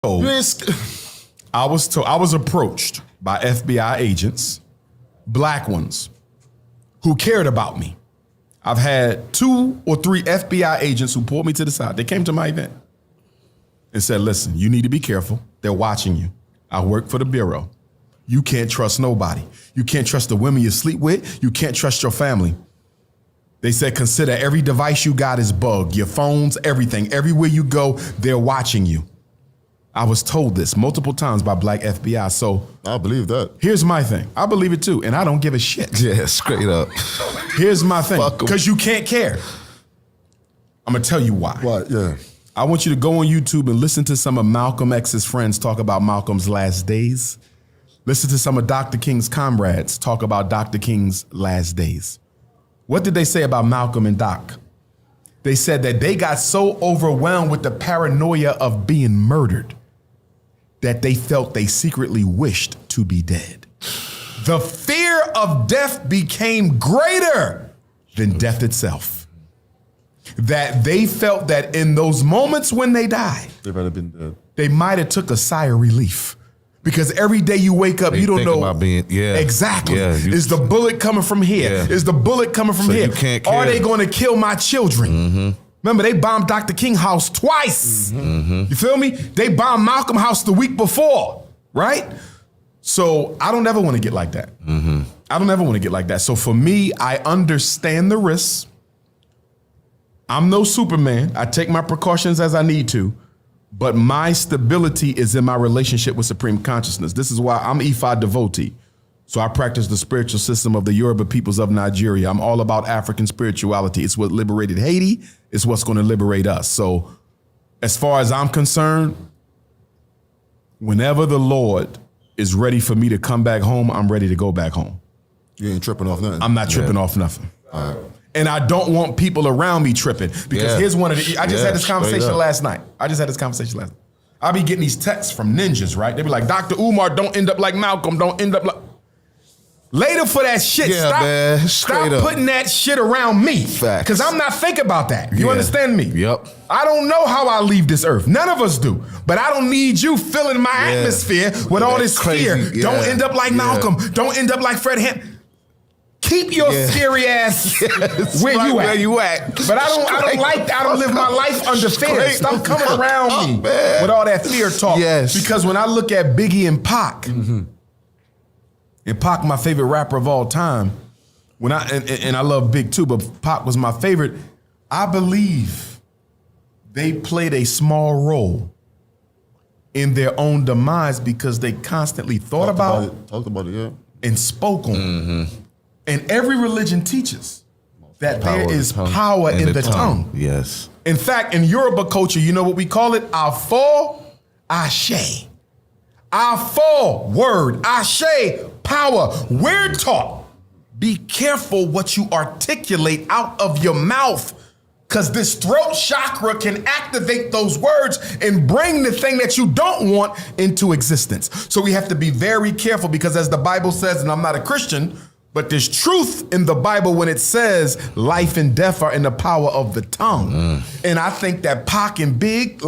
I was approached by FBI agents, black ones, who cared about me. I've had 2 or 3 FBI agents who pulled me to the side. They came to my event and said, listen, you need to be careful. They're watching you. I work for the Bureau. You can't trust nobody. You can't trust the women you sleep with. You can't trust your family. They said, consider every device you got is bugged, your phones, everything. Everywhere you go, they're watching you. I was told this multiple times by black FBI. So I believe that. Here's my thing. I believe it too, and I don't give a shit. Yeah, straight up. Here's my thing, because you can't care. I'm gonna tell you why. Why? Yeah. I want you to go on YouTube and listen to some of Malcolm X's friends talk about Malcolm's last days. Listen to some of Dr. King's comrades talk about Dr. King's last days. What did they say about Malcolm and Doc? They said that they got so overwhelmed with the paranoia of being murdered that they felt they secretly wished to be dead. The fear of death became greater than death itself. That they felt that in those moments when they died, They might have been dead. they might have took a sigh of relief. Because every day you wake up, you don't know about being, exactly. Yeah, Is the bullet coming from here? Yeah. Is the bullet coming from So here? you can't Are care. they going to kill my children? Mm-hmm. Remember, they bombed Dr. King house twice. Mm-hmm. You feel me? They bombed Malcolm house the week before, right? So I don't ever want to get like that. Mm-hmm. I don't ever want to get like that. So for me, I understand the risks. I'm no Superman. I take my precautions as I need to. But my stability is in my relationship with Supreme Consciousness. This is why I'm Ifa devotee. So I practice the spiritual system of the Yoruba peoples of Nigeria. I'm all about African spirituality. It's what liberated Haiti. It's what's going to liberate us. So as far as I'm concerned, whenever the Lord is ready for me to come back home, I'm ready to go back home. You ain't tripping off nothing. I'm not tripping off nothing. And I don't want people around me tripping, because here's one of the, I just had this conversation last night. I be getting these texts from ninjas, right? They be like, Dr. Umar, don't end up like Malcolm, don't end up like. Later for that shit, stop putting that shit around me. Facts. Because I'm not thinking about that. You understand me? Yep. I don't know how I leave this earth. None of us do. But I don't need you filling my atmosphere with all this fear. Yeah. Don't end up like Malcolm. Don't end up like Fred Hampton. Keep your scary ass where you at. But I don't live my life under fear. Stop coming around me with all that fear talk. Yes. Because when I look at Biggie and Pac, and Pac my favorite rapper of all time, and I love Big too, but Pac was my favorite, I believe they played a small role in their own demise because they constantly talked about it, and spoke on it. And every religion teaches that there is power in the tongue. Yes. In fact, in Yoruba culture, you know what we call it? Afo, ashe. Afo, word, ashe, power. We're taught, be careful what you articulate out of your mouth, because this throat chakra can activate those words and bring the thing that you don't want into existence. So we have to be very careful, because as the Bible says, and I'm not a Christian, but there's truth in the Bible when it says life and death are in the power of the tongue. And I think that Pac and Big,